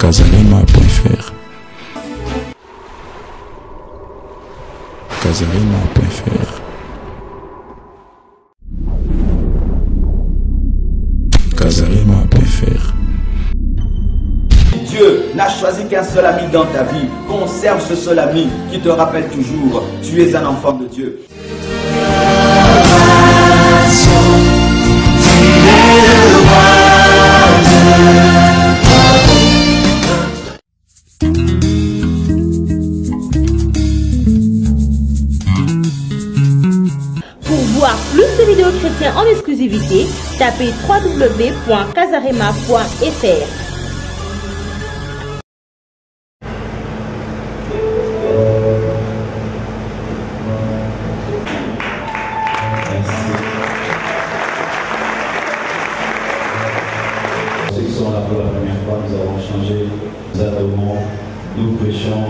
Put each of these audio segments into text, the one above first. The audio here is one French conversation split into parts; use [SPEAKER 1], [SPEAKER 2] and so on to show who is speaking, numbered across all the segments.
[SPEAKER 1] Casarema.fr Casarema.fr Casarema.fr.
[SPEAKER 2] Dieu n'a choisi qu'un seul ami dans ta vie. Conserve ce seul ami qui te rappelle toujours, tu es un enfant de Dieu.
[SPEAKER 3] Pour voir plus de vidéos chrétiennes en exclusivité, tapez www.casarema.fr.
[SPEAKER 4] Ceux qui sont là pour la première fois, nous avons changé, nous adorons, nous prêchons.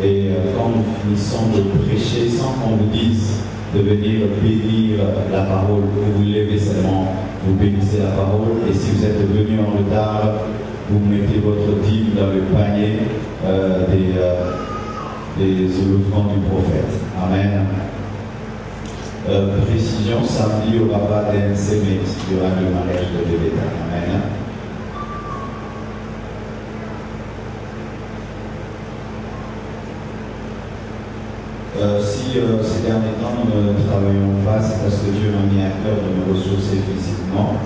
[SPEAKER 4] Et quand nous finissons de prêcher, sans qu'on vous dise de venir bénir la parole, vous vous levez seulement, vous bénissez la parole. Et si vous êtes venu en retard, vous mettez votre dîme dans le panier des offrandes du prophète. Amen. Précision, samedi, il n'y aura pas d'NC, mais il y aura le mariage de bébé. Amen. Si ces derniers temps nous ne travaillons pas, c'est parce que Dieu m'a mis à cœur de me ressourcer physiquement,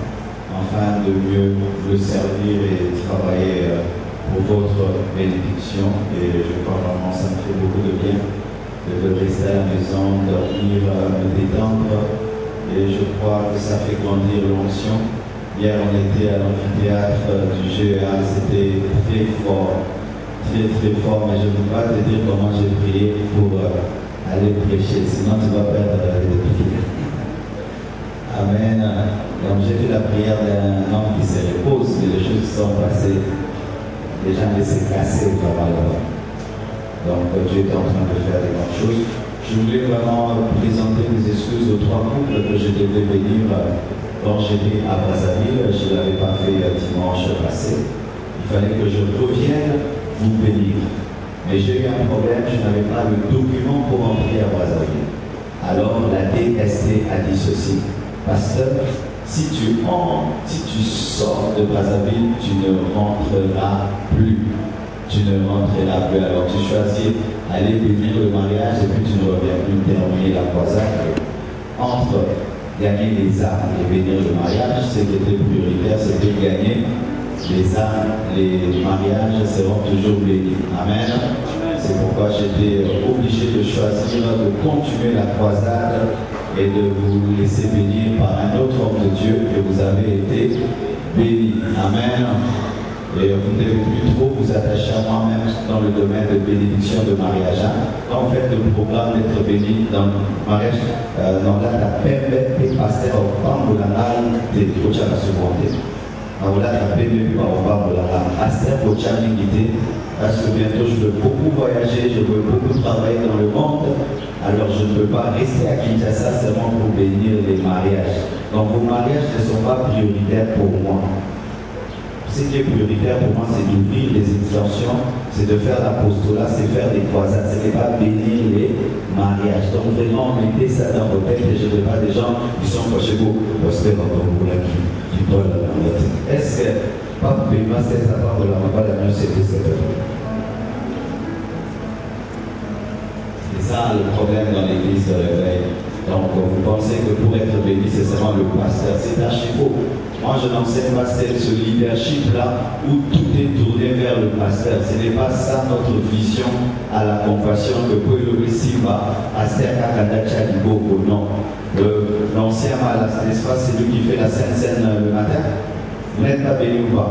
[SPEAKER 4] afin de mieux le servir et travailler pour votre bénédiction. Et je crois vraiment que ça me fait beaucoup de bien de rester à la maison, dormir, me détendre. Et je crois que ça fait grandir l'onction. Hier, on était à l'amphithéâtre du GEA, c'était très fort, mais je ne peux pas te dire comment j'ai prié pour aller prêcher, sinon tu vas perdre les prières. Amen. Donc j'ai fait la prière d'un homme qui se repose, mais les choses qui sont passées, les gens laissent casser vraiment là-bas. Donc Dieu est en train de faire des grandes choses. Je voulais vraiment présenter des excuses aux 3 couples que je devais venir quand j'étais à Brazzaville. Je ne l'avais pas fait dimanche passé. Il fallait que je revienne vous bénir. Mais j'ai eu un problème, je n'avais pas le document pour entrer à Brazzaville. Alors la DST a dit ceci: Pasteur, si tu sors de Brazzaville, tu ne rentreras plus. Tu ne rentreras plus. Alors tu choisis aller bénir le mariage et puis tu ne reviens plus terminer la croisade. Entre gagner les âmes et bénir le mariage, ce qui était prioritaire, c'était gagner les âmes, les mariages seront toujours bénis. Amen. C'est pourquoi j'étais obligé de choisir de continuer la croisade et de vous laisser bénir par un autre homme de Dieu que vous avez été béni. Amen. Et vous ne devez plus trop vous attacher à moi-même dans le domaine de bénédiction de mariage. Quand vous faites le programme d'être béni dans le mariage, dans la paix et pasteur au Pambolana, des coachs à la seconde. Parce que bientôt je veux beaucoup voyager, je veux beaucoup travailler dans le monde, alors je ne peux pas rester à Kinshasa seulement pour bénir les mariages. Donc vos mariages ne sont pas prioritaires pour moi. Ce qui est prioritaire pour moi, c'est d'ouvrir les extensions, c'est de faire l'apostolat, c'est faire des croisades, ce n'est pas bénir les mariages. Donc vraiment, mettez ça dans vos têtes et je ne veux pas des gens qui sont chez vous, parce que dans ton boulot qui donnent la langue. Est-ce que pas paiement, c'est ça, pas de la pas la mieux, c'est ça. C'est ça le problème dans l'église de réveil. Donc vous pensez que pour être béni, c'est seulement le pasteur, c'est archi faux. Moi, je n'enseigne pas ce leadership-là où tout est tourné vers le pasteur. Ce n'est pas ça notre vision à la compassion que Paulo Simba, Aster Kakanda Tchadiboko, non. L'ancien malade, n'est-ce pas, c'est lui qui fait la Sainte Seine le matin. Vous n'êtes pas béni ou pas?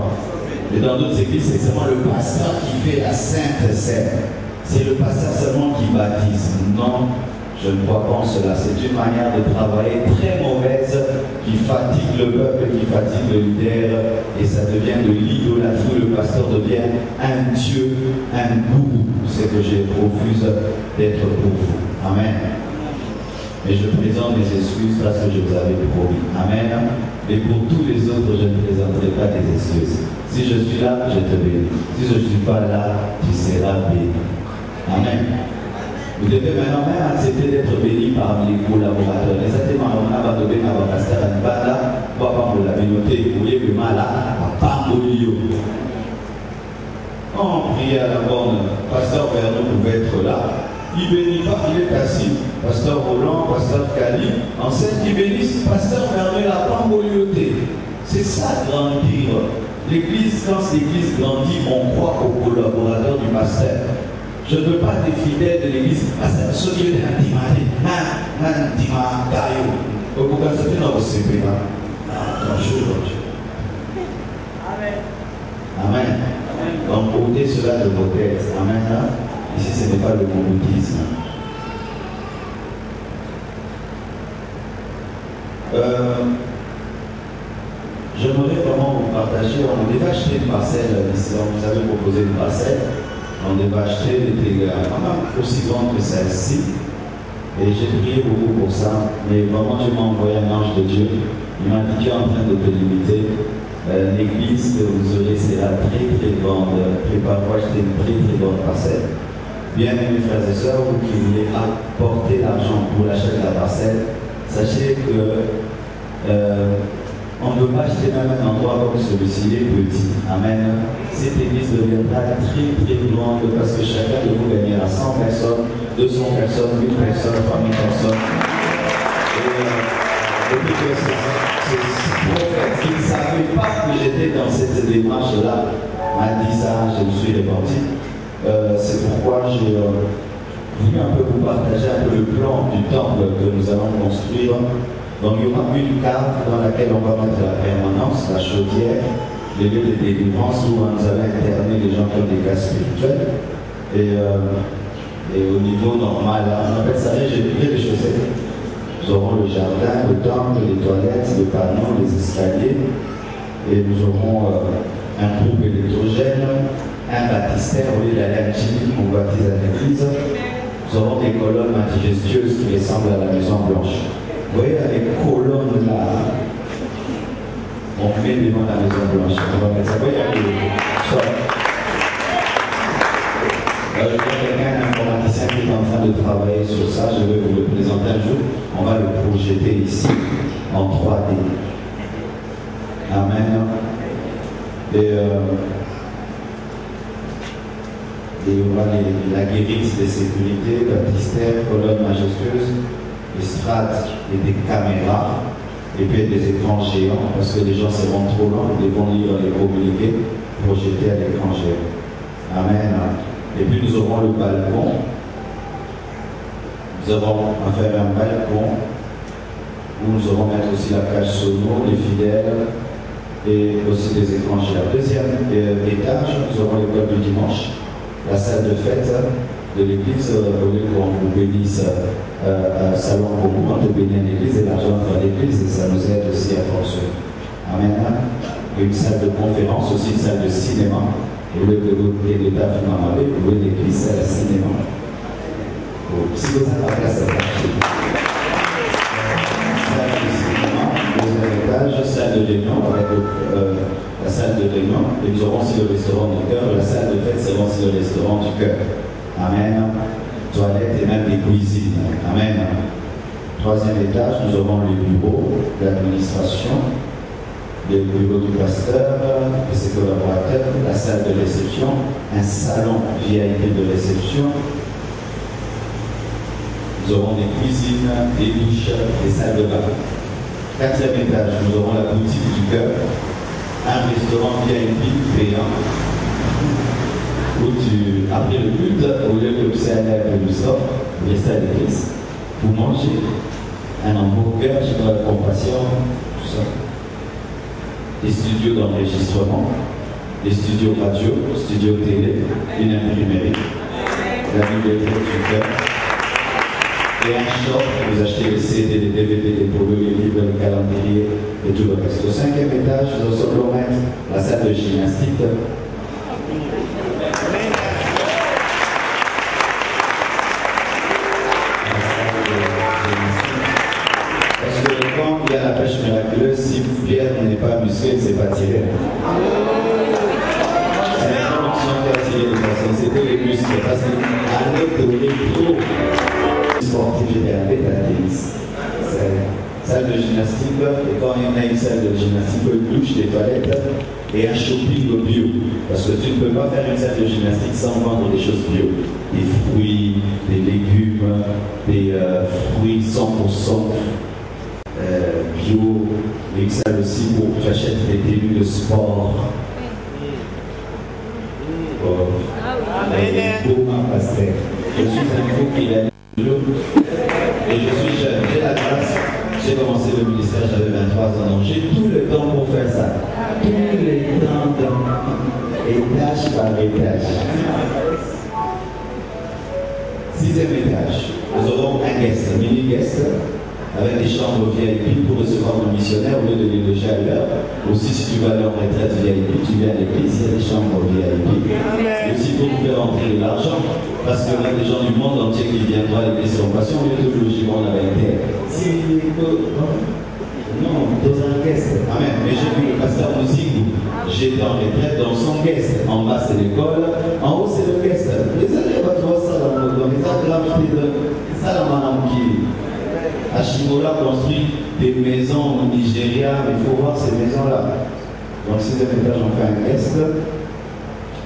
[SPEAKER 4] Et dans d'autres églises, c'est seulement le pasteur qui fait la Sainte Seine. C'est le pasteur seulement qui baptise. Non. Je ne crois pas en cela. C'est une manière de travailler très mauvaise qui fatigue le peuple, qui fatigue le leader, et ça devient de l'idolâtrie. Le pasteur devient un dieu, un gourou. C'est que je refuse d'être pour vous. Amen. Et je présente mes excuses parce que je vous avais promis. Amen. Et pour tous les autres, je ne présenterai pas des excuses. Si je suis là, je te bénis. Si je ne suis pas là, tu seras béni. Amen. Vous devez maintenant même accepter d'être béni parmi les collaborateurs. Exactement, on a abandonné à pasteur Anibada, pour la communauté, vous voyez que mal à Pambolio. On priait à la borne, pasteur Vernon pouvait être là. Il bénit pas, il est assis. Pasteur Roland, pasteur Kali, enseigne qui bénissent, pasteur Vernon la Pambolioté. C'est ça grandir. L'église, quand l'église grandit, on croit aux collaborateurs du pasteur. Je ne veux pas des fidèles de l'église. Pasteur, ce qui est un dimanche, un dimanche, d'ailleurs. Pourquoi ça fait dans vos CP là? Amen. Amen. Donc, ôtez cela de vos têtes. Amen. Ici, ce n'est pas le moutisme. J'aimerais vraiment vous partager. On devait acheter une parcelle ici. On vous avait proposé une parcelle. On devait acheter des dégâts aussi grands que celle-ci. Et j'ai prié beaucoup pour ça. Mais vraiment, Dieu m'a envoyé un ange de Dieu. Il m'a dit, tu es en train de te limiter. L'église que vous aurez sera très très grande. Prépare-toi, acheter une très très grande parcelle. Bien, mes frères et sœurs, vous qui voulez apporter l'argent pour l'achat de la parcelle, sachez que on ne peut pas acheter même un endroit comme celui-ci, il est petit. Amen. Cette église deviendra très très grande parce que chacun de vous gagnera 100 personnes, 200 personnes, 1000 personnes, 3000 personnes. Et puis que ce prophète qui ne savait pas que j'étais dans cette démarche-là m'a dit ça, je me suis répandu. C'est pourquoi j'ai voulu un peu vous partager un peu le plan du temple que nous allons construire. Donc il y aura une cave dans laquelle on va mettre la permanence, la chaudière, les lieux de délivrance où nous allons interner les gens qui ont des cas spirituels. Et au niveau normal, on appelle ça les chaussettes. Nous aurons le jardin, le temple, les toilettes, le panneau, les escaliers. Et nous aurons un groupe électrogène, un baptistère, au lieu d'aller à la chimie, on baptise à l'église. Nous aurons des colonnes majestueuses qui ressemblent à la Maison Blanche. Vous voyez, les colonnes là, on met devant la Maison Blanche. On va mettre ça. Vous voyez, je vois quelqu'un, un informaticien qui est en train de travailler sur ça. Je vais vous le présenter un jour. On va le projeter ici en 3D. Amen. Et il y aura la guérite des sécurités, baptistère, colonnes majestueuses, estrades et des caméras, et puis des écrans géants, parce que les gens seront trop lents, ils devront lire les communiqués projetés à l'écran géant. Amen. Et puis nous aurons le balcon. Nous avons à faire un balcon où nous aurons mettre aussi la cage sono, les fidèles et aussi des écrans géants. Deuxième étage, nous aurons l'école du dimanche, la salle de fête de l'église, au lieu qu'on vous bénisse salon pour vous, on te bénit à l'église et l'argent dans l'église et ça nous aide aussi à fonctionner. Amen. Une salle de conférence, aussi une salle de cinéma. Au lieu que vous ayez l'état finalement, vous voulez l'église à la cinéma. Si vous avez la place à marcher. Salle de cinéma, deuxième étage, salle de réunion avec la salle de réunion. Et nous aurons aussi le restaurant du cœur. La salle de fête sera aussi le restaurant du cœur. Amen. Toilettes et même des cuisines. Amen. Troisième étage, nous aurons le bureau, l'administration, le bureau du pasteur et ses collaborateurs, la salle de réception, un salon VIP de réception. Nous aurons des cuisines, des douches, des salles de bain. Quatrième étage, nous aurons la boutique du cœur, un restaurant VIP payant, où après le culte, au lieu de vous aller à l'église, vous restez à l'église, vous mangez un hamburger, de la compassion, tout ça. Des studios d'enregistrement, des studios radio, studios télé, une imprimerie, la bibliothèque du cœur, et un shop, vous achetez les CD, les DVD, les polos, les livres, le calendrier et tout le reste. Au cinquième étage, nous allons mettre la salle de gymnastique. Parce que quand il y a la pêche miraculeuse, si Pierre n'est pas musclé, il ne s'est pas tiré. gymnastique, et quand il y a une salle de gymnastique, une douche, des toilettes et un shopping bio. Parce que tu ne peux pas faire une salle de gymnastique sans vendre des choses bio. Des fruits, des légumes, des fruits 100% bio. Et une salle aussi pour que tu achètes des tenues de sport. Pour ma pasteur. Je suis un fou qui a et je suis jeune, j'ai la grâce. J'ai commencé le ministère, j'avais 23 ans, donc j'ai tout le temps pour faire ça. Tout le temps, étage par étage. 6e étage, nous aurons un guest, un mini guest, avec des chambres VIP pour recevoir nos missionnaires au lieu de les loger ailleurs. Aussi, si tu vas aller en retraite VIP, tu viens à l'église, il y a des chambres VIP. Et aussi pour nous faire entrer de l'argent, parce qu'il y a des gens du monde entier qui viendront à l'église en passion au lieu de logement dans la terre. Non, dans un guest. Amen. Mais j'ai vu le pasteur Moussingou. J'étais en retraite dans son guest. En bas, c'est l'école. En haut, c'est le guest. Les allez pas trouver ça dans les aggraves de ça, la madame qui. Ashimola construit des maisons au Nigeria, mais il faut voir ces maisons-là. Donc, 6e étage, on fait un guest.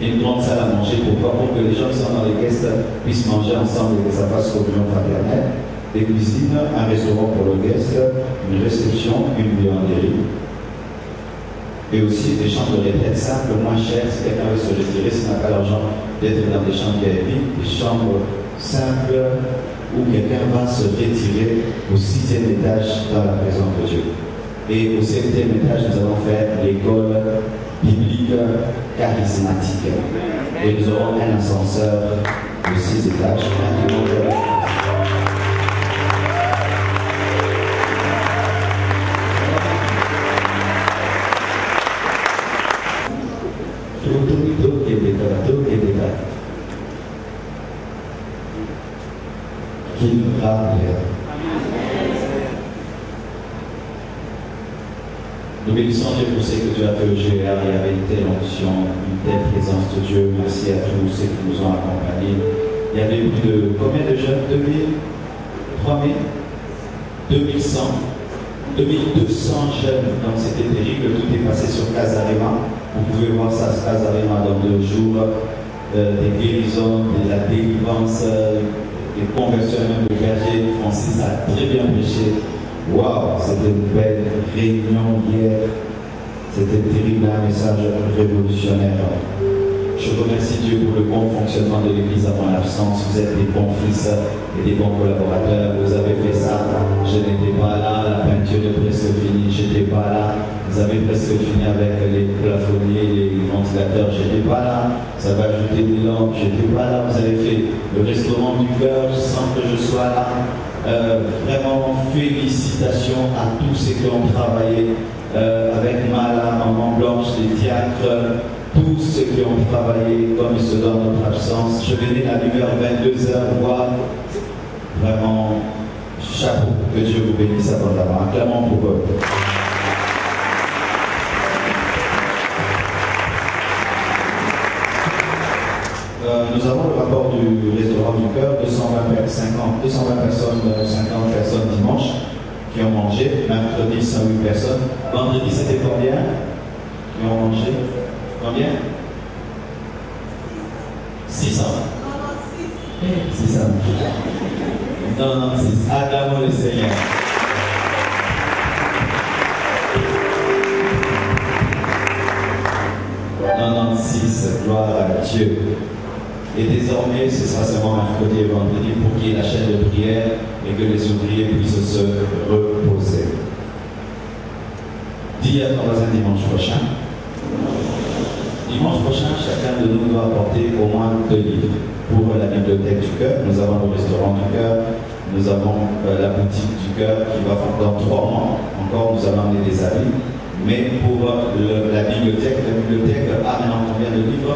[SPEAKER 4] Une grande salle à manger. Pourquoi? Pour que les gens qui sont dans les guests puissent manger ensemble et que ça fasse communion fraternelle. Des cuisines, un restaurant pour le guest, une réception, une buanderie. Et aussi des chambres de retraite simples, moins chères, si quelqu'un veut se retirer, s'il n'a pas l'argent d'être dans des chambres VIP, des chambres simples où quelqu'un va se retirer au 6e étage dans la présence de Dieu. Et au 7e étage, nous allons faire l'école biblique charismatique. Et nous aurons un ascenseur de 6 étages, qu'il va bien. Nous bénissons Dieu pour ce que tu as fait au GR. Il y avait une telle onction, une telle présence de Dieu. Merci à tous ceux qui nous ont accompagnés. Il y avait plus de combien de jeunes? 2000, 3000, 2100, 2200 jeunes. Donc c'était terrible. Tout est passé sur Casarema. Vous pouvez voir ça sur Casarema dans 2 jours. Des guérisons, de la délivrance, des conversions même de berger. Francis a très bien prêché. Waouh, c'était une belle réunion hier. C'était terrible, un message révolutionnaire. Je remercie Dieu pour le bon fonctionnement de l'Église avant l'absence. Vous êtes des bons fils et des bons collaborateurs. Vous avez fait ça. Je n'étais pas là. La peinture est presque finie. Je n'étais pas là. Vous avez presque fini avec les plafonniers, les ventilateurs. Je n'étais pas là. Ça va ajouter des lampes. Je n'étais pas là. Vous avez fait le restaurant du cœur sans que je sois là. Vraiment félicitations à tous ceux qui ont travaillé avec Mala, Maman Blanche, les diacres, tous ceux qui ont travaillé comme ils se donnent notre absence. Je venais la nuit vers 22h voir. Vraiment, chapeau, que Dieu vous bénisse abondamment. Acclamons pour eux. Nous avons le rapport du restaurant du cœur, 220 personnes, 50 personnes dimanche qui ont mangé, mercredi 108 personnes, vendredi c'était combien qui ont mangé? Combien? 600. 600. 96. Acclamons le Seigneur. Gloire à Dieu. Et désormais, ce sera seulement mercredi et vendredi pour qu'il y ait la chaîne de prière et que les ouvriers puissent se reposer. Dis à ton voisin dimanche prochain. Dimanche prochain, chacun de nous doit apporter au moins 2 livres. Pour la bibliothèque du cœur, nous avons le restaurant du cœur, nous avons la boutique du cœur qui va faire dans 3 mois. Encore, nous allons amener des avis. Mais pour la bibliothèque a maintenant combien de livres?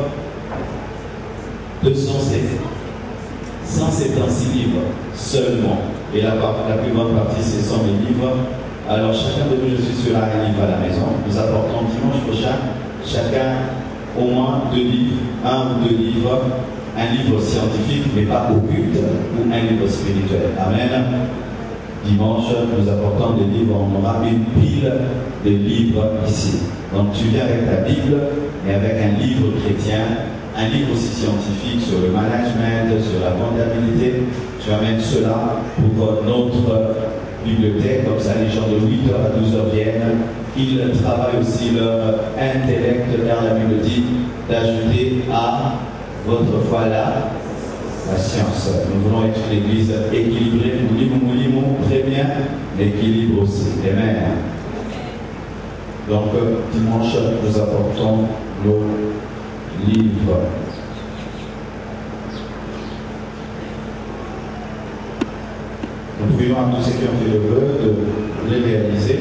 [SPEAKER 4] 176 livres seulement. Et la plus grande partie, ce sont mes livres. Alors chacun de nous, je suis sûr, a un livre à la maison. Nous apportons dimanche prochain, chacun au moins 2 livres, 1 ou 2 livres, un livre scientifique, mais pas occulte, ou un livre spirituel. Amen. dimanche, nous apportons des livres. On aura une pile de livres ici. Donc tu viens avec ta Bible et avec un livre chrétien, un livre aussi scientifique sur le management, sur la comptabilité. Tu amènes cela pour notre bibliothèque, comme ça les gens de 8h à 12h viennent. Ils travaillent aussi leur intellect dans la bibliothèque, d'ajouter à votre foi la science. Nous voulons être une église équilibrée. Nous lisons très bien l'équilibre aussi. Amen. Donc, dimanche, nous apportons nos livres. Nous prions à tous ceux qui ont fait le vœu de les réaliser.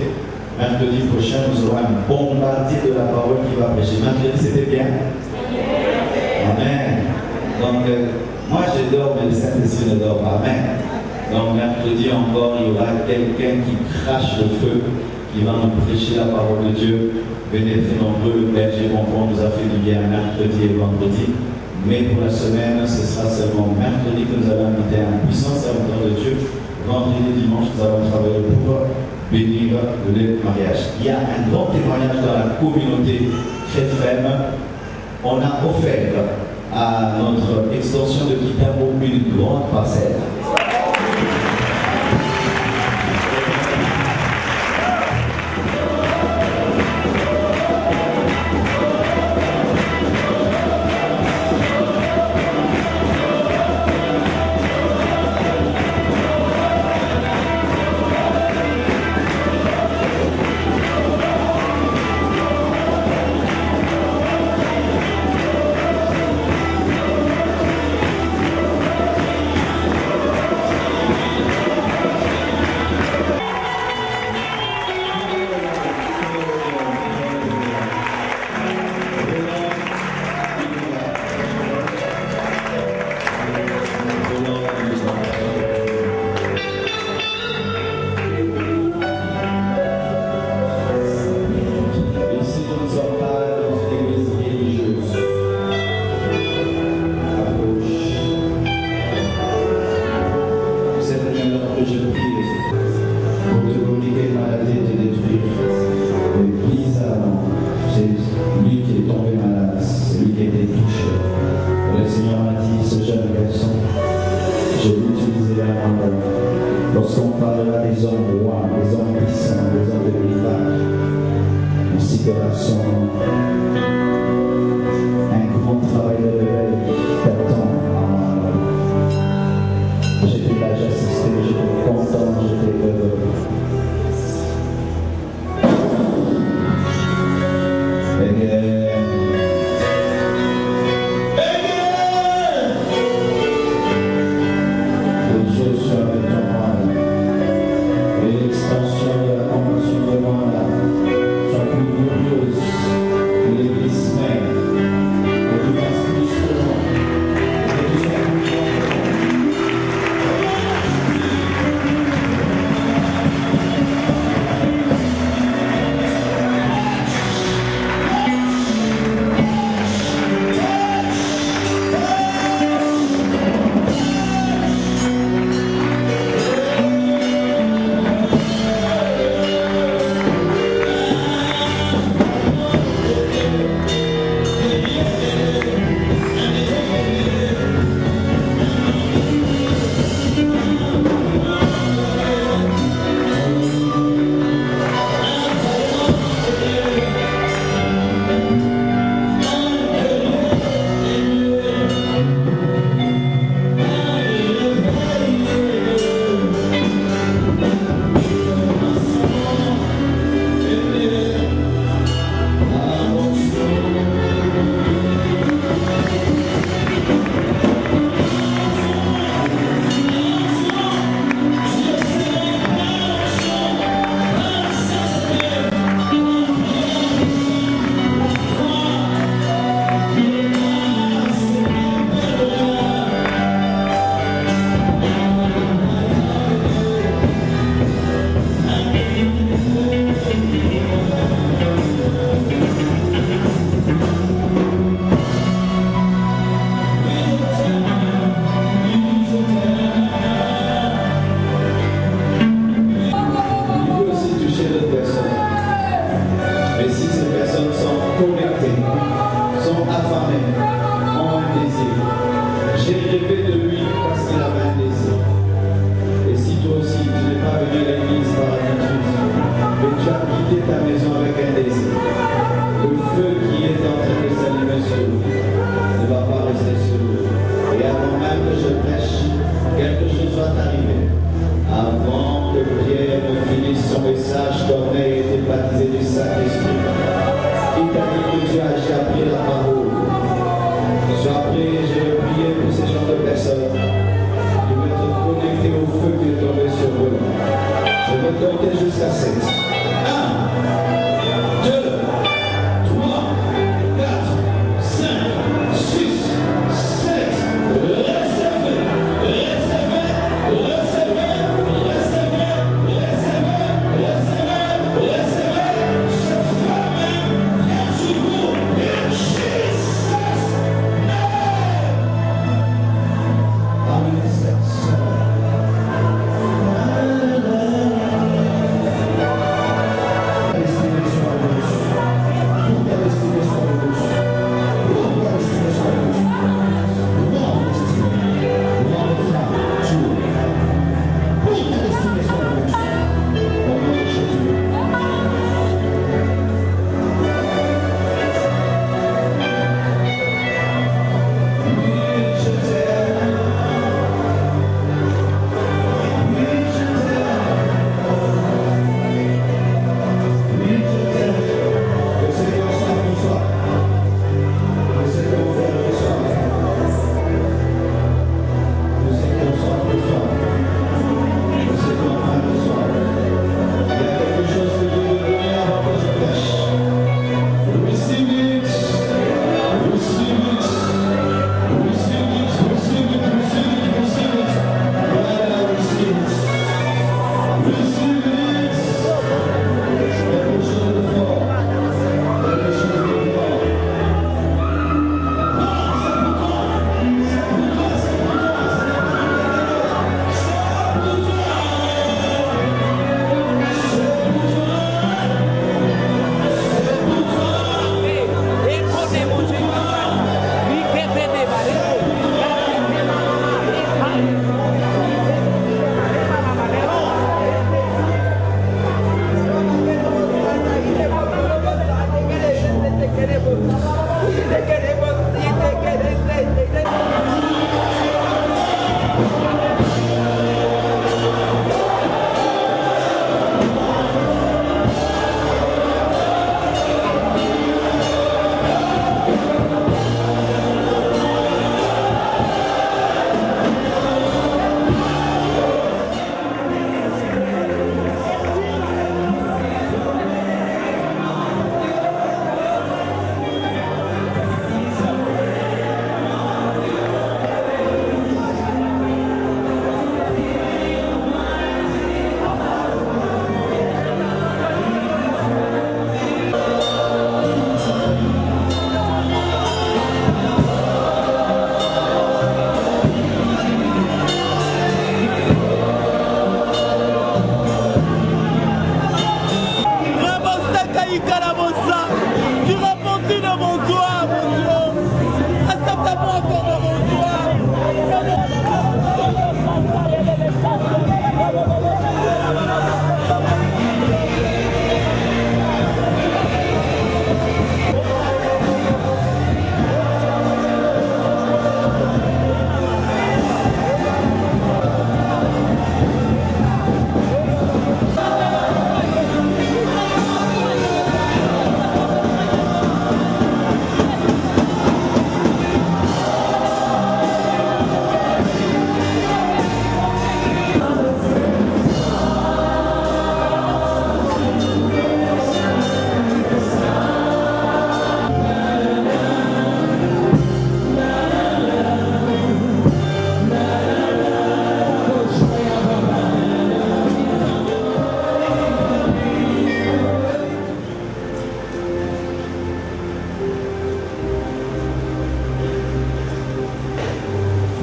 [SPEAKER 4] Mercredi prochain, nous aurons un bombardier de la parole qui va prêcher. Mercredi, c'était bien? Amen. Donc, moi je dors, mais le Saint-Esprit ne dort pas. Amen. Donc, mercredi encore, il y aura quelqu'un qui crache le feu, qui va nous prêcher la parole de Dieu. Venez très nombreux, le berger Bonbon nous a fait du bien mercredi et vendredi. Mais pour la semaine, ce sera seulement mercredi que nous allons inviter un puissant serviteur de Dieu. Vendredi et dimanche, nous allons travailler pour bénir le mariage. Il y a un grand témoignage dans la communauté chrétienne. On a offert à notre extension de Kitamo une grande parcelle.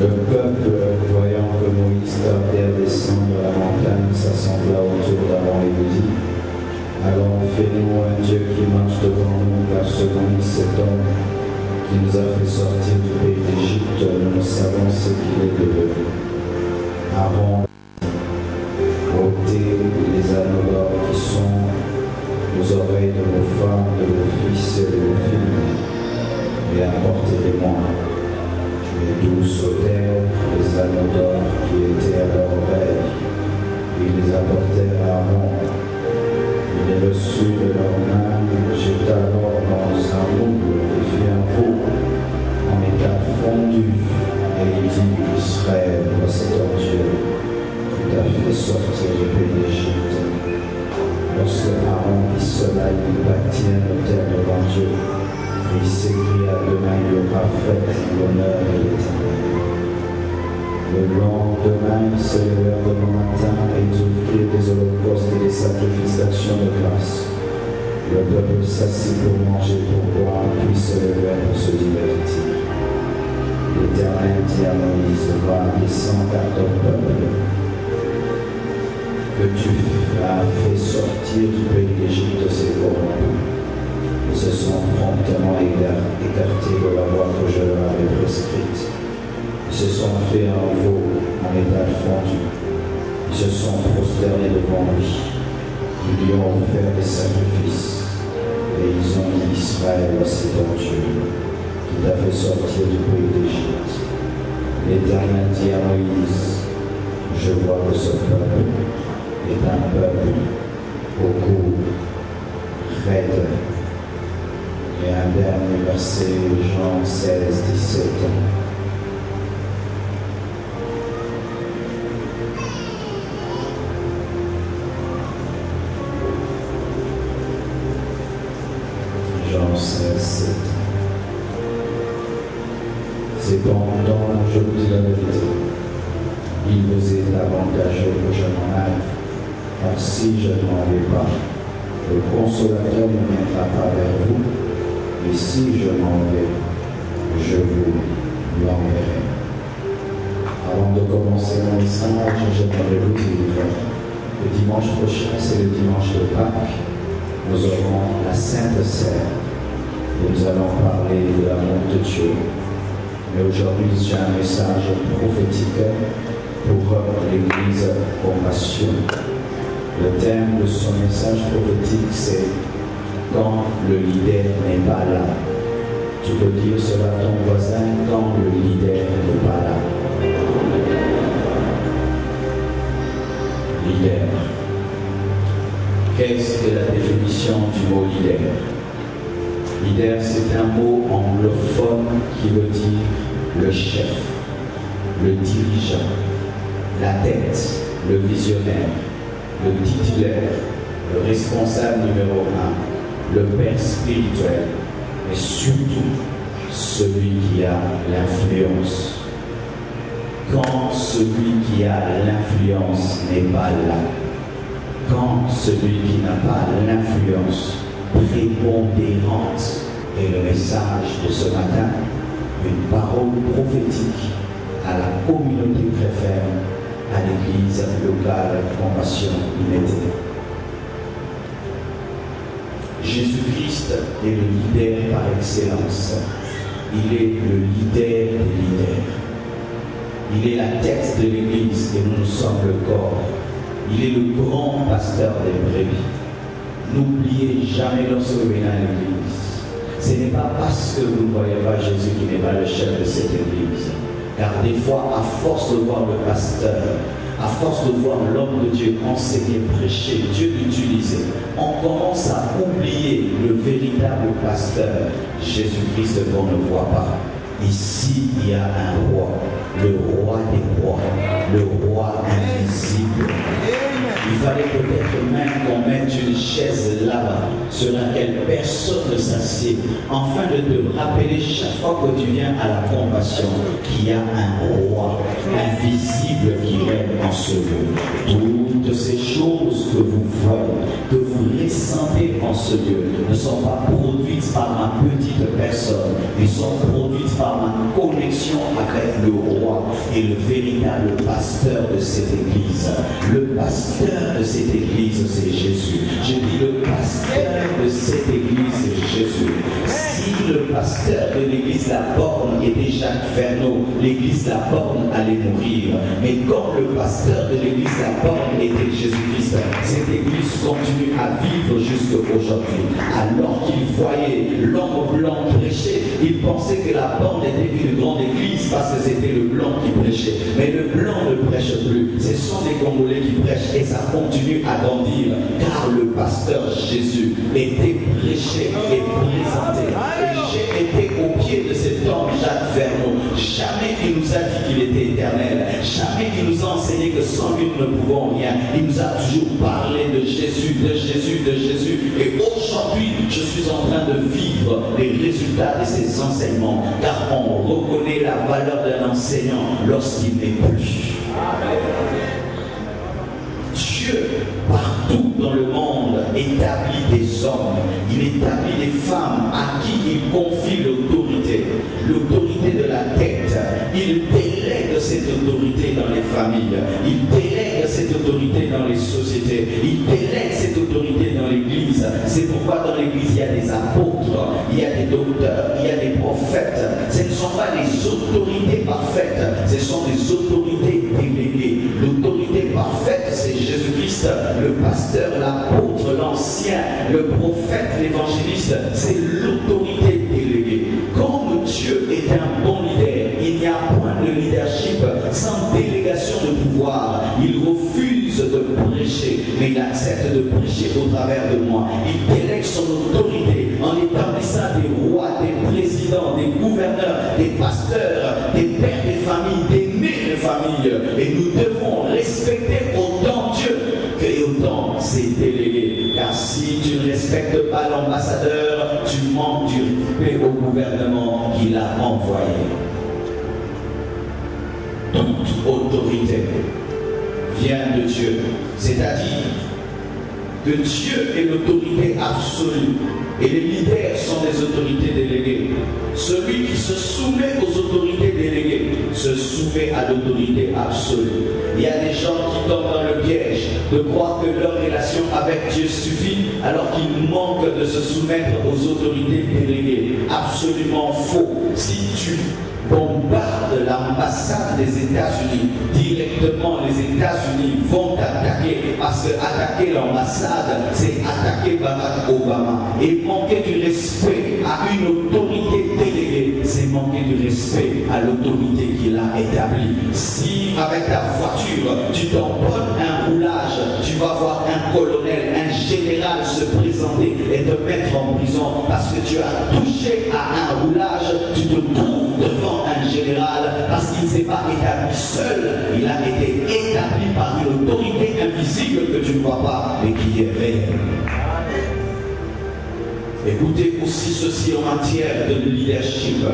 [SPEAKER 4] Le peuple, voyant que Moïse tardait à descendre la montagne, s'assembla autour d'Aaron et lui dit: alors fais-nous un Dieu qui marche devant nous, car selon cet homme qui nous a fait sortir du pays d'Égypte, nous savons ce qu'il est devenu. Aaron ôtez les anneaux d'or qui sont aux oreilles de vos femmes, de vos fils et de vos filles, et apportez-les-moi. Les 12 ôtèrent les anneaux d'or qui étaient à leur oreille, et ils les apportèrent à Aaron. Il les reçut de leurs mains, jeta alors dans un moule et fit un veau en état fondu, et il dit: Israël, voici ton Dieu, qui t'a fait sortir du pays d'Égypte. Lorsque Aaron vit cela, il bâtit un autel devant Dieu, et il s'écria: demain il y aura fête en l'honneur de l'Éternel. Le lendemain, ils se levèrent le matin et ils offrirent des holocaustes et des sacrifices d'action de grâce. Le peuple s'assit pour manger, pour boire, puis se levèrent pour se divertir. L'Éternel dit à Moïse: va, descends à ton peuple, que tu as fait sortir du pays d'Égypte ces corrompus. Ils se sont promptement écartés de la voie que je leur avais prescrite. Ils se sont fait un veau en état fondu. Ils se sont prosternés devant lui. Ils lui ont offert des sacrifices. Et ils ont dit: Israël, c'est ton Dieu, qui t'a fait sortir du pays d'Égypte. L'Éternel dit à Moïse: je vois que ce peuple est un peuple au cou raide. Et un dernier verset, Jean 16, 17. Jean 16, 7. Cependant, je vous dis la vérité, il vous est avantageux que je m'en aille, car si je ne m'en vais pas, le consolateur ne viendra pas vers vous, et si je m'en vais, je vous l'enverrai. Avant de commencer mon message, j'aimerais vous dire, le dimanche prochain, c'est le dimanche de Pâques, nous aurons la Sainte Sève, et nous allons parler de l'amour de Dieu. Mais aujourd'hui, j'ai un message prophétique pour l'Église Compassion. Le thème de son message prophétique, c'est « Quand le leader n'est pas là ». Tu peux dire cela à ton voisin, quand le leader n'est pas là. Leader. Qu'est-ce que la définition du mot leader? Leader, c'est un mot anglophone qui veut dire le chef, le dirigeant, la tête, le visionnaire, le titulaire, le responsable numéro 1, le père spirituel, mais surtout celui qui a l'influence. Quand celui qui a l'influence n'est pas là, quand celui qui n'a pas l'influence prépondérante, et le message de ce matin, une parole prophétique à la communauté très ferme, à l'église locale Compassion Unité. Jésus-Christ est le leader par excellence. Il est le leader des leaders. Il est la tête de l'église et nous sommes le corps. Il est le grand pasteur des brebis. N'oubliez jamais lorsque vous venez à l'église, ce n'est pas parce que vous ne voyez pas Jésus qui n'est pas le chef de cette église. Car des fois, à force de voir le pasteur, à force de voir l'homme de Dieu enseigner, prêcher, Dieu utiliser, on commence à oublier le véritable pasteur, Jésus-Christ, qu'on ne voit pas. Ici, il y a un roi, le roi des rois, le roi invisible. Il fallait peut-être même qu'on mette une chaise là-bas, sur laquelle personne ne s'assied, afin de te rappeler chaque fois que tu viens à la Compassion qu'il y a un roi invisible qui règne en ce lieu. Toutes ces choses que vous voyez, que vous ressentez en ce lieu, ne sont pas produites par ma petite personne, ils sont produites par ma connexion connexion avec le roi et le véritable pasteur de cette église. Le pasteur de cette église, c'est Jésus. Je dis le pasteur de cette église, c'est Jésus. Si le pasteur de l'église La Borne était Jacques Verneau, l'église La Borne allait mourir. Mais comme le pasteur de l'église La Borne était Jésus-Christ, cette église continue à vivre jusqu'à aujourd'hui. Alors qu'il voyait l'homme blanc prêcher, il pensait que La Borne était une grande église parce que c'était le blanc qui prêchait. Mais le blanc ne prêche plus. Ce sont des Congolais qui prêchent et ça continue à grandir car le pasteur Jésus était prêché et présenté. Et j'ai été au pied de cet homme Jacques Verneau. Jamais il nous a dit qu'il était éternel. Jamais il nous a enseigné que sans lui nous ne pouvons rien. Il nous a toujours parlé de Jésus, de Jésus, de Jésus. Et aujourd'hui, je suis en train de vivre les résultats de ces enseignements. Car on reconnaît la valeur d'un enseignant lorsqu'il n'est plus. Dieu, partout dans le monde, établit des hommes, il établit des femmes à qui il confie l'autorité de la tête. Il délègue cette autorité dans les familles, il délègue cette autorité dans les sociétés, il délègue cette autorité dans l'église. C'est pourquoi dans l'église il y a des apôtres, il y a des docteurs, il y a des prophètes. Ce ne sont pas des autorités parfaites, ce sont des autorités déléguées. L'autorité parfaite, c'est Jésus-Christ, le pasteur, l'apôtre, l'ancien, le prophète, l'évangéliste, c'est l'autorité déléguée. Comme Dieu est un bon leader, il n'y a point de leadership sans délégation de pouvoir. Il refuse de prêcher, mais il accepte de prêcher au travers de moi. Il délègue son autorité en établissant des rois, des présidents, des gouverneurs, des pasteurs, des pères de famille, des mères de famille. Et nous devons respecter autant Dieu que autant ses délégués. Car si tu ne respectes pas l'ambassadeur, tu manques du respect au gouvernement qu'il a envoyé. Toute autorité vient de Dieu, c'est-à-dire que Dieu est l'autorité absolue et les leaders sont des autorités déléguées. Celui qui se soumet aux autorités déléguées se soumet à l'autorité absolue. Il y a des gens qui tombent dans le piège de croire que leur relation avec Dieu suffit alors qu'ils manquent de se soumettre aux autorités déléguées. Absolument faux. Si tu bombarde l'ambassade des États-Unis, directement les États-Unis vont t'attaquer parce que attaquer l'ambassade, c'est attaquer Barack Obama. Et manquer du respect à une autorité déléguée, c'est manquer du respect à l'autorité qu'il a établie. Si avec ta voiture, tu t'empruntes un roulage, tu vas voir un colonel, un général se présenter et te mettre en prison parce que tu as touché à un roulage, tu te trouves devant un général parce qu'il ne s'est pas établi seul, il a été établi par une autorité invisible que tu ne vois pas mais qui est réelle. Écoutez aussi ceci en matière de leadership.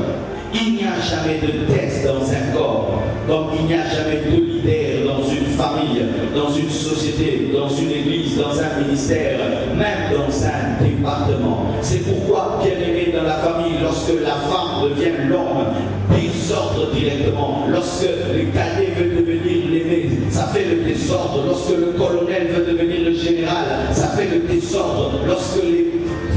[SPEAKER 4] Il n'y a jamais de test dans un corps, comme il n'y a jamais de leader dans une famille, dans une société, dans une église, dans un ministère, même dans un département. C'est pourquoi, bien aimé dans la famille, lorsque la femme devient l'homme, désordre directement. Lorsque le cadet veut devenir l'aîné, ça fait le désordre. Lorsque le colonel veut devenir le général, ça fait le désordre. Lorsque les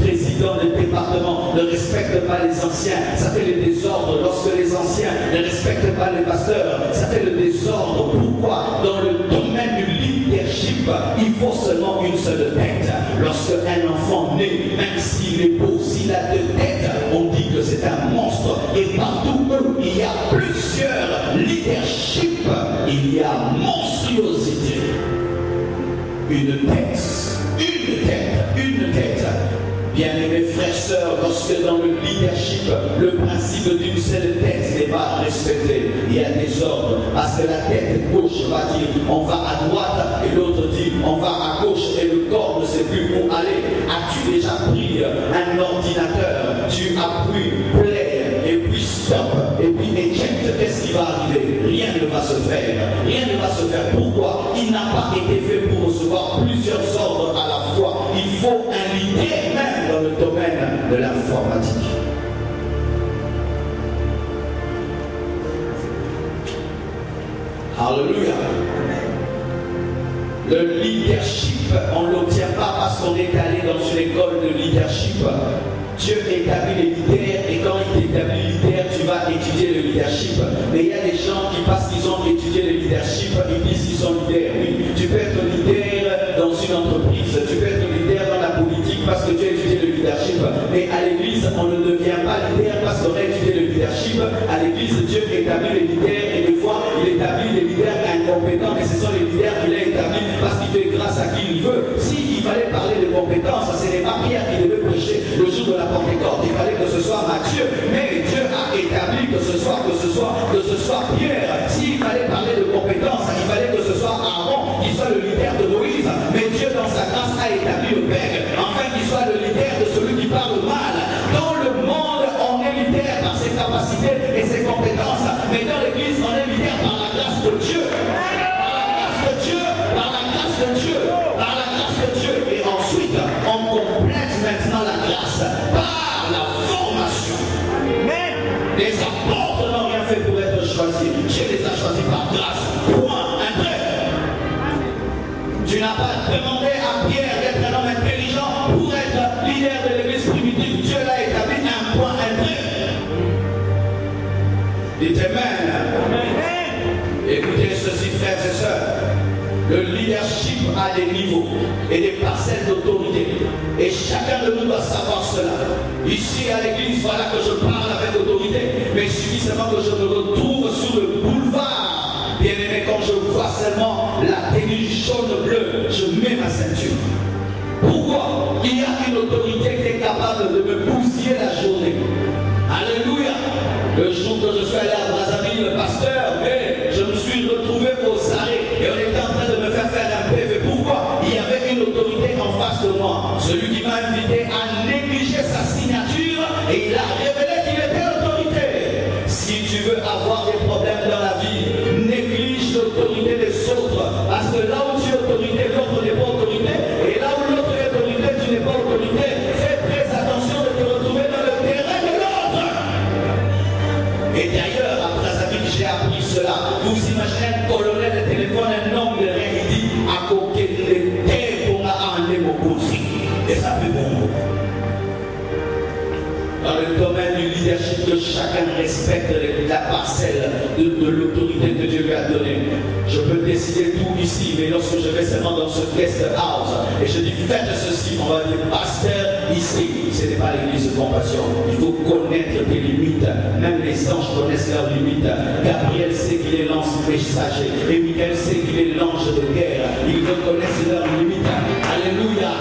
[SPEAKER 4] présidents des départements ne respectent pas les anciens, ça fait le désordre. Lorsque les anciens ne respectent pas les pasteurs, ça fait le désordre. Pourquoi? Dans le domaine du leadership, il faut seulement une seule tête. Lorsque un enfant naît, même s'il est beau, s'il a deux têtes, on dit que c'est un monstre. Et partout où il y a plusieurs leadership, il y a monstruosité. Une tête, une tête, une tête. Bien-aimés frères, sœurs, lorsque dans le leadership, le principe d'une seule tête n'est pas respecté, il y a des ordres. Parce que la tête gauche va dire on va à droite et l'autre dit on va à gauche et le corps ne sait plus où aller. As-tu déjà pris un ordinateur, tu appuies play et puis stop et puis eject, qu'est-ce qui va arriver? Rien ne va se faire. Rien ne va se faire. Pourquoi? Il n'a pas été fait pour recevoir plusieurs ordres à la fois. Il faut un leader même dans le domaine de l'informatique. Alléluia. Le leadership, on ne l'obtient pas parce qu'on est allé dans une école de leadership. Dieu établit les leaders et quand il t'établit leader, tu vas étudier le leadership. Mais il y a des gens qui, parce qu'ils ont étudié le leadership, ils disent qu'ils sont leaders. Oui, tu peux être leader dans une entreprise, tu peux être leader dans la politique parce que tu as étudié le leadership. Mais à l'église, on ne devient pas leader parce qu'on a étudié le leadership. À l'église, Dieu établit les leaders et des fois, il établit les leaders incompétents. Et ce sont les leaders qu'il a établis parce qu'il fait grâce à qui il veut. S'il fallait parler de compétences, ce n'est pas Pierre qui devait prêcher le jour de la Pentecôte, il fallait que ce soit Matthieu, mais Dieu a établi que ce soit Pierre. S'il fallait parler de compétences, il fallait que ce soit Aaron qui soit le leader de Moïse, mais Dieu dans sa grâce a établi le Père, afin qu'il soit le leader de celui qui parle mal. Dans le monde, on est leader par ses capacités et ses compétences, mais dans l'église, on est leader par la grâce de Dieu. Par la grâce de Dieu, par la grâce de Dieu, par la grâce de Dieu. Et ensuite, on complète maintenant la grâce par la formation. Mais les apôtres n'ont rien fait pour être choisis. Dieu les a choisis par grâce. Point, un trait. Tu n'as pas demandé à Pierre d'être un homme intelligent pour être leader de l'église primitive. Dieu l'a établi, un point, un trait. Dites Amen. Écoutez ceci, frères et sœurs. Le leadership a des niveaux et des parcelles d'autorité. Et chacun de nous doit savoir cela. Ici à l'église, voilà que je parle avec autorité. Mais il suffit seulement que je me retrouve sur le boulevard. Bien aimé, quand je vois seulement la tenue jaune-bleue, je mets ma ceinture. Pourquoi? Il y a une autorité qui est capable de me bousiller la journée. Alléluia. Le jour que je suis allé à Brazzaville, le pasteur, je me suis retrouvé aux arrêts et on était en train de me faire un PV. Pourquoi? Il y avait une autorité en face de moi. Celui qui m'a invité à négliger sa signature et il a révélé qu'il était autorité. Si tu veux avoir des problèmes dans la vie, néglige l'autorité des autres. Parce que là où tu es autorité, l'autre n'est pas autorité. Et là où l'autre est autorité, tu n'es pas autorité. Fais très attention de te retrouver dans le terrain de l'autre. Et d'ailleurs, à Brazzaville, j'ai appris cela. Vous imaginez un colonel de téléphone, un homme de rien, il dit à côté de l'été pour aller mon cousin. Et ça fait bon. Dans le domaine du leadership, que chacun respecte la parcelle de l'autorité que Dieu lui a donnée. Je peux décider tout ici, mais lorsque je vais seulement dans ce guest house et je dis faites ceci, on va dire pasteur ici, ce n'est pas l'église de compassion. Il faut connaître tes limites. Même les anges connaissent leurs limites. Gabriel sait qu'il est l'ange messager et Michael sait qu'il est l'ange de guerre. Ils reconnaissent leurs limites. Alléluia.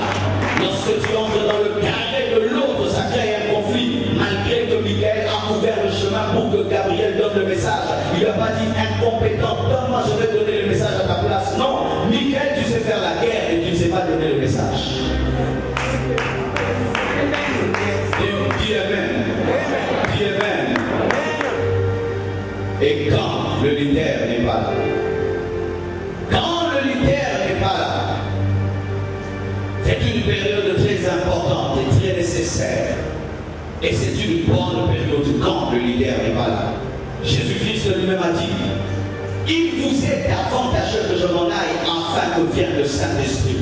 [SPEAKER 4] Lorsque tu entres dans le carré de l'autre, ça crée un conflit. Malgré que Michael a ouvert le chemin pour que Gabriel donne le message, il n'a pas dit incompétent, donne-moi, je vais donner le message à ta place. Non, Michael, tu sais faire la guerre et tu ne sais pas donner le message. Dis Amen. Dis Amen. Et quand le leader n'est pas là, quand le leader n'est pas là, c'est une période très importante et très nécessaire. Et c'est une bonne période quand le leader n'est pas là. Jésus-Christ lui-même a dit, il vous est avantageux que je m'en aille afin que vienne le Saint-Esprit.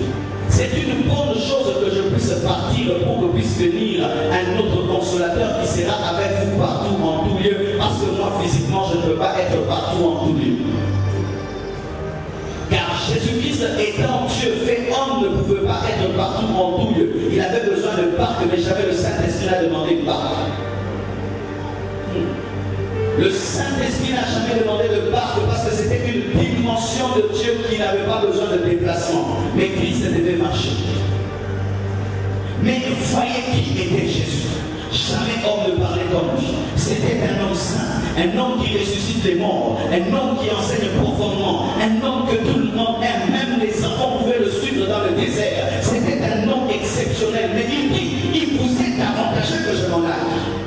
[SPEAKER 4] C'est une bonne chose que je puisse partir pour que puisse venir un autre consolateur qui sera avec vous partout en tout lieu. Parce que moi physiquement je ne peux pas être partout en tout lieu. Car Jésus-Christ étant Dieu fait homme ne pouvait pas être partout en tout lieu. Il avait besoin de barque, mais jamais le Saint-Esprit n'a demandé de barque. Le Saint-Esprit n'a jamais demandé de barque parce que c'était une dimension de Dieu qui n'avait pas besoin de déplacement. Mais Christ devait marcher. Mais voyez qui était Jésus. Jamais homme ne parlait comme lui. C'était un homme saint, un homme qui ressuscite les morts, un homme qui enseigne profondément, un homme que tout le monde aime, même les enfants pouvaient le suivre dans le désert. C'était un homme exceptionnel, mais il dit, il vous est avantageux que je m'en aille.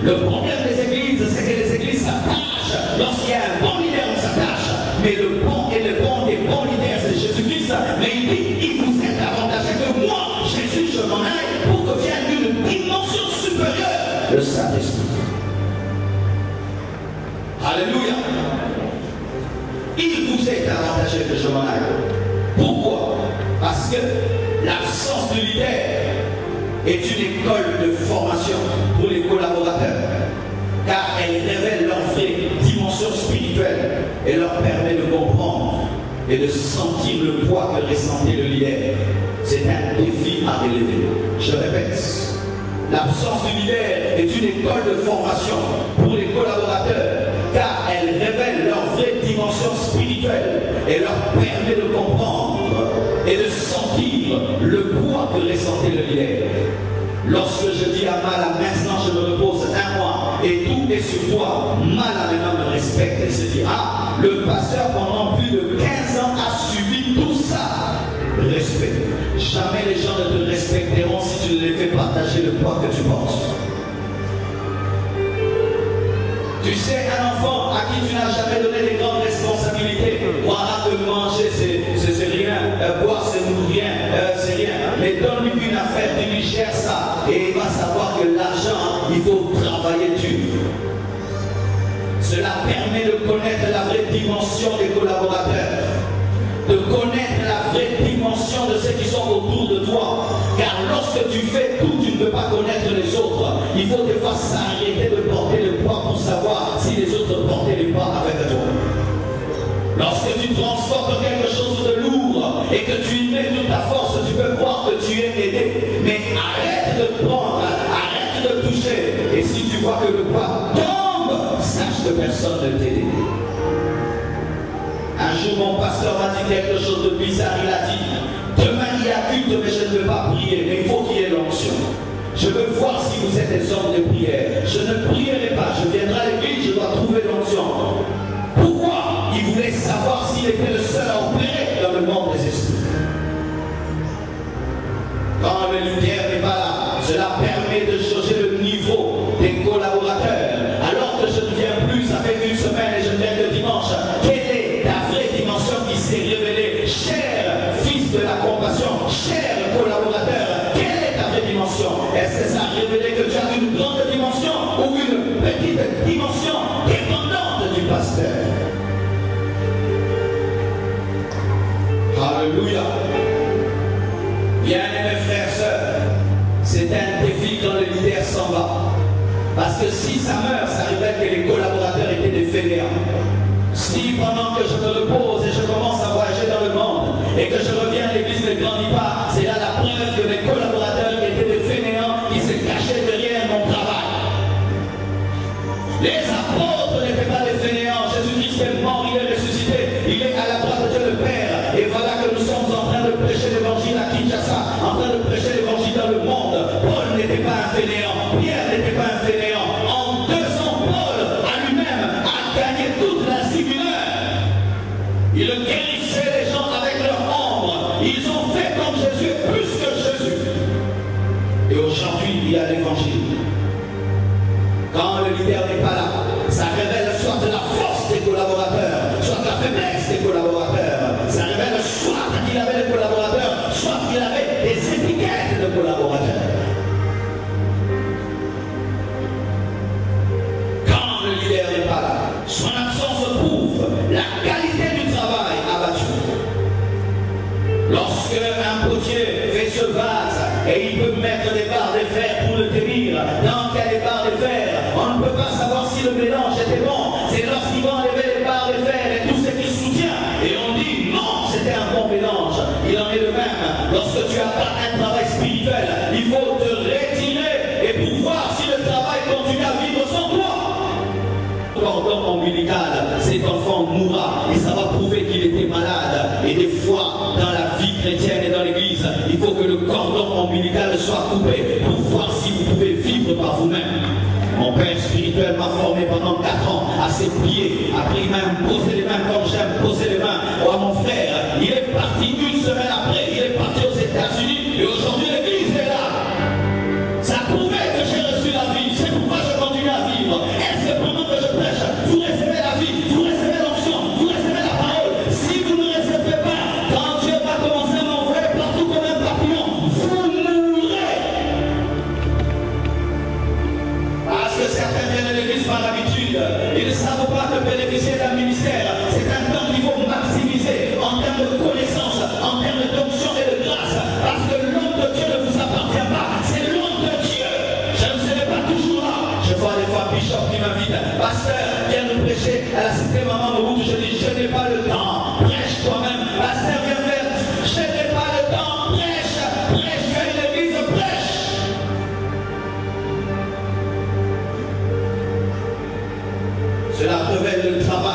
[SPEAKER 4] Le problème des églises, c'est que les églises s'attachent. Lorsqu'il y a un bon leader, on s'attache. Mais le bon et le bon des bons leaders, c'est Jésus-Christ. Mais il dit, il vous est avantageux que moi, Jésus, je m'en aille pour que vienne une dimension supérieure, le Saint-Esprit. Alléluia. il vous est avantageux que je m'en aille. Pourquoi? Parce que l'absence de leader est une école de formation pour les collaborateurs, car elle révèle leur vraie dimension spirituelle et leur permet de comprendre et de sentir le poids que ressentait le leader. C'est un défi à relever. Je répète, l'absence du leader est une école de formation pour les collaborateurs, car elle révèle leur vraie dimension spirituelle et leur permet de comprendre et de sentir le poids que ressentait le leader. Lorsque je dis à Mala, maintenant je me repose un mois et tout est sur toi, Mala maintenant me respecte et se dit, ah, le pasteur pendant plus de 15 ans a subi tout ça. Respect. Jamais les gens ne te respecteront si tu ne les fais partager le poids que tu portes. Tu sais, un enfant à qui tu n'as jamais donné des grandes responsabilités croira que manger c'est rien, boire c'est rien, c'est rien. Mais donne-lui une affaire, tu lui gères ça et il va savoir que l'argent, il faut travailler dur. Cela permet de connaître la vraie dimension des collaborateurs, de connaître la vraie dimension de ceux qui sont autour de toi. Car lorsque tu fais tout, tu ne peux pas connaître les autres. Il faut des fois s'arrêter de porter le poids pour savoir si les autres portaient le poids avec toi. Lorsque tu transportes quelque chose de lourd et que tu y mets toute ta force, tu peux croire que tu es aidé. Mais arrête de prendre, arrête de toucher. Et si tu vois que le poids tombe, sache que personne ne t'aide. Un jour, mon pasteur m'a dit quelque chose de bizarre. Il a dit, demain il y a culte, mais je ne veux pas prier, mais il faut qu'il y ait l'onction. Je veux voir si vous êtes des hommes de prière. Je ne prierai pas, je viendrai à l'église, je dois trouver l'onction. Pourquoi? Il voulait savoir s'il était le seul à opérer dans le monde des esprits. Quand le leader n'est pas là, cela permet de changer le niveau des collaborateurs. Alors que je ne viens plus, ça fait une semaine et je viens que dimanche. Quelle est la vraie dimension qui s'est révélée? Cher fils de la compassion, cher collaborateur, quelle est ta vraie dimension? Est-ce que ça a révélé que tu as une grande dimension ou une petite dimension dépendante du pasteur? Alléluia. Bien-aimés frères et sœurs, c'est un défi quand le leader s'en va. Parce que si ça meurt, ça révèle que les collaborateurs étaient des fainéants. Si pendant que je me repose et je commence à voyager dans le monde et que je reviens à l'église ne grandit pas, c'est là la preuve que mes collaborateurs étaient des fainéants qui se cachaient derrière mon travail. Les apôtres n'étaient pas des fainéants. Jésus-Christ est mort, il est ressuscité, il est à la droite de Dieu le Père. Et voilà que nous sommes en train de prêcher l'évangile à Kinshasa, en train de prêcher l'évangile dans le monde. Paul n'était pas un fainéant, Pierre n'était pas un fainéant. En 2 ans, Paul à lui-même a gagné toute l'Asie mineure. Il guérissait les gens avec leur ombre. Ils ont fait comme Jésus, plus que Jésus. Et aujourd'hui, il y a l'évangile. Quand le leader n'est pas là, ça révèle soit de la force des collaborateurs, soit de la faiblesse des collaborateurs. Ça révèle soit qu'il avait des collaborateurs, soit qu'il avait des étiquettes de collaborateurs. Quand le leader n'est pas là, son absence prouve la qualité du travail abattu. Lorsque un potier fait ce vase et il peut mettre des barres de fer pour le tenir, dans quel des barres de fer, on ne peut pas savoir si le mélange était bon. C'est lorsqu'ils vont enlever les barres de fer et tout ce qui soutient, et on dit non, c'était un bon mélange. Il en est de même. Lorsque tu as pas un travail spirituel, il faut te retirer et pour voir si le travail continue à vivre sans toi. Cordon ombilical, cet enfant mourra et ça va prouver qu'il était malade. Et des fois, dans la vie chrétienne et dans l'église, il faut que le cordon ombilical soit coupé pour voir si vous pouvez vivre par vous-même. Mon père spirituel m'a formé pendant 4 ans à ses pieds. Après, il m'a imposé les mains comme j'aime poser les mains. À mon frère, il est parti 1 semaine après, il est parti aux États-Unis et aujourd'hui l'église est là. Ça prouvait que j'ai reçu la vie. C'est pourquoi je continue à vivre. Est-ce que pendant que je prêche, vous recevez la vie, vous recevez l'onction, vous recevez la parole? Si vous ne recevez pas, quand Dieu va commencer à m'envoyer partout comme un papillon, vous mourrez. Parce que certains viennent à l'église par l'habitude. Ils ne savent pas que bénéficier d'un ministère, c'est un temps qu'il faut pasteur, viens nous prêcher à la cité Maman Mourou. Je dis, je n'ai pas le temps. Prêche toi-même. Pasteur, viens faire. Je n'ai pas le temps. Prêche, prêche, viens à l'église, prêche. Cela révèle le travail.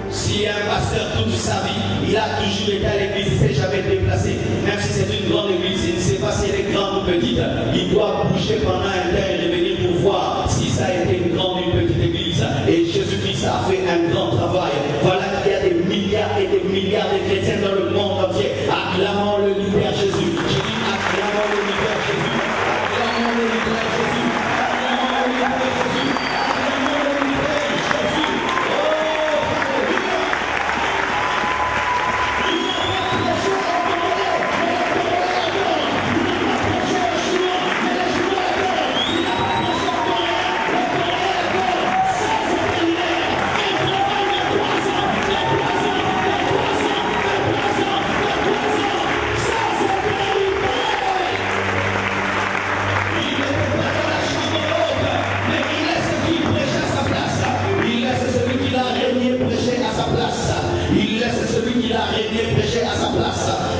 [SPEAKER 4] Si un pasteur toute sa vie, il a toujours été à l'église, il ne s'est jamais déplacé. Même si c'est une grande église, il ne sait pas si elle est grande ou petite. Il doit bouger pendant un temps et revenir pour voir si ça a été une grande ou une petite église. Et Jésus-Christ a fait un grand travail. Voilà qu'il y a des milliards et des milliards de chrétiens dans le monde entier. Acclamons le Père Jésus. Je dis acclamons le Père Jésus. Acclamons le Père Jésus. Acclamons le Père Jésus. Acclamons le Père Jésus.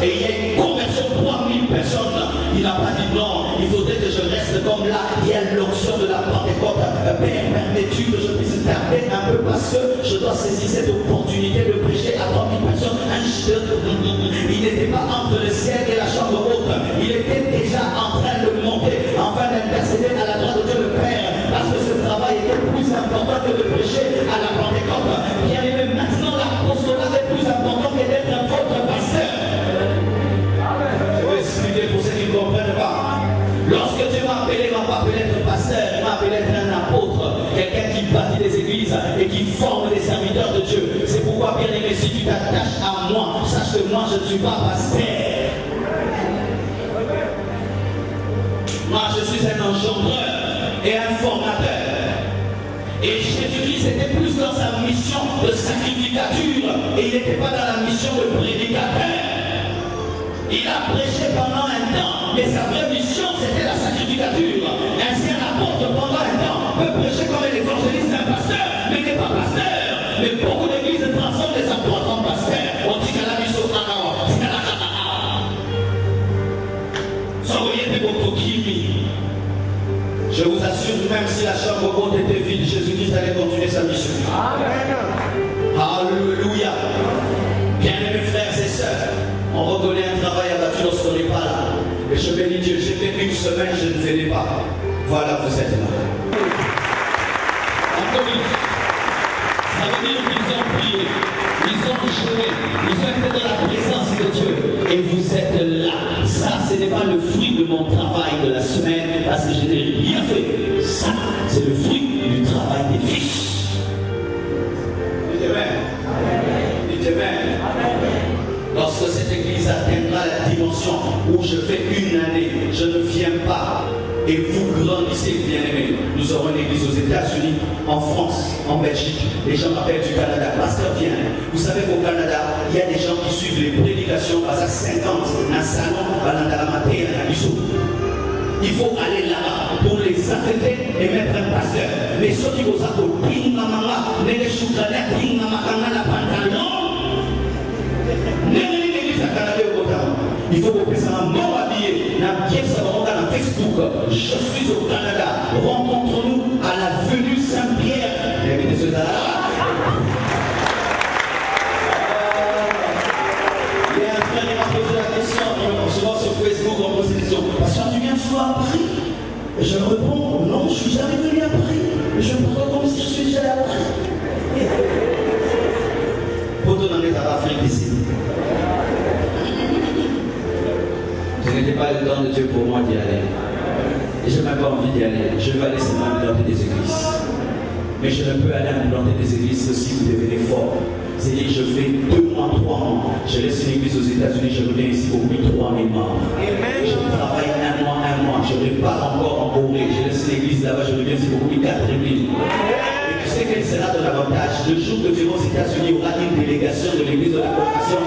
[SPEAKER 4] Et il y a une conversion de 3000 personnes. Il n'a pas dit non, il faudrait que je reste comme là. Il y a l'onction de la Pentecôte. Père, permets-tu que je puisse tarder un peu parce que je dois saisir cette opportunité de prêcher à 3000 personnes. Il n'était pas entre le ciel et la chambre haute. Il était déjà en train de monter, afin d'intercéder à la droite de Dieu le Père. Parce que ce travail était plus important que de prêcher à la Pentecôte. Bien aimé, maintenant l'apostolat est plus important que d'être un votre pasteur. Je vais expliquer pour ceux qui ne comprennent pas. Lorsque Dieu m'a appelé, il ne m'a pas appelé être pasteur, il m'a appelé être un apôtre, quelqu'un qui bâtit des églises et qui forme des serviteurs de Dieu. C'est pourquoi, bien aimé, si tu t'attaches à moi, sache que moi je ne suis pas pasteur. Moi je suis un engendreur et un formateur. Et Jésus-Christ était plus dans sa mission de sacrificature et il n'était pas dans la mission de prédicateur. Il a prêché pendant un temps, mais sa vraie mission c'était la sacrificature. Ainsi un apôtre pendant un temps peut prêcher comme un évangéliste, un pasteur, mais n'est pas pasteur. Mais beaucoup d'églises transforment les apôtres en pasteurs. On dit qu'à la mission je vous assure, même si la chambre haute était vide, Jésus-Christ allait continuer sa mission. Amen. Alléluia. Bien-aimés frères et sœurs, on reconnaît un travail abattu lorsqu'on n'est pas là. Et je bénis Dieu, j'ai fait une semaine, je ne venais pas. Voilà, vous êtes là. Encore une fois, ça veut dire qu'ils ont prié, ils ont jeûné, ils ont été dans la présence de Dieu. Et vous êtes là. Ça, ce n'est pas le fruit de mon travail de la semaine, parce que je n'ai rien fait. Ça, c'est le fruit du travail des fils. Dites Amen. Dites Amen. Lorsque cette église atteindra la dimension où je fais une année, je ne viens pas. Et vous grandissez, bien-aimés. Nous aurons une église aux États-Unis, en France, en Belgique. Les gens m'appellent du Canada. Pasteur, viens. Vous savez qu'au Canada, il y a des gens qui suivent les prédications à 50, un salon, à la matinée, à la mission. Il faut aller là-bas pour les affecter et mettre un pasteur. Mais ceux qui vous appellent, ping mamama, ne les choukana, ping mamama, la pantalon. Il faut que ça un bon habillé. Dans Facebook, je suis au Canada. Rencontrons-nous à la venue Saint-Pierre. Il y a un frère qui m'a posé la question. Souvent sur Facebook, on pose des questions. Parce que tu viens souvent à Paris. Et je réponds, non, je ne suis jamais venu à Paris. Et je me parle comme si je suis déjà à Paris. Pour donner à l'Afrique ici. Ce n'était pas le temps de Dieu pour moi d'y aller. Et je n'ai même pas envie d'y aller. Je vais aller seulement planter des églises. Mais je ne peux aller à planter des églises que si vous devenez fort. C'est-à-dire que je fais 2 mois, 3 mois. Je laisse une église aux États-Unis, je reviens ici pour 3 000 membres. Je travaille 1 mois. Je repars encore en Corée. Je laisse l'église là-bas, je reviens ici pour 4 000. Et tu sais quel sera ton avantage? Le jour que tu vas aux États-Unis, il y aura une délégation de l'église de la convention.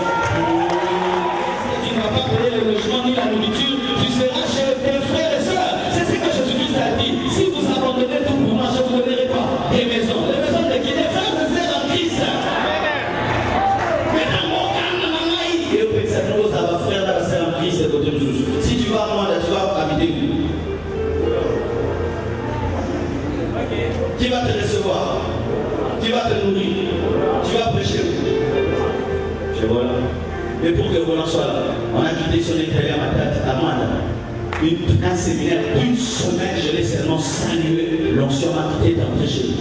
[SPEAKER 4] Tu ne vas pas payer le logement ni la nourriture, tu seras chez tes frères et sœurs. C'est ce que Jésus-Christ a dit. Si vous abandonnez tout pour moi, je ne vous donnerai pas. Et
[SPEAKER 1] Tu vois. Mais pour que Roland soit là, on a quitté son intérieur à tête à un séminaire d'une semaine, je l'ai seulement salué. L'onction m'a quitté d'entrer chez lui.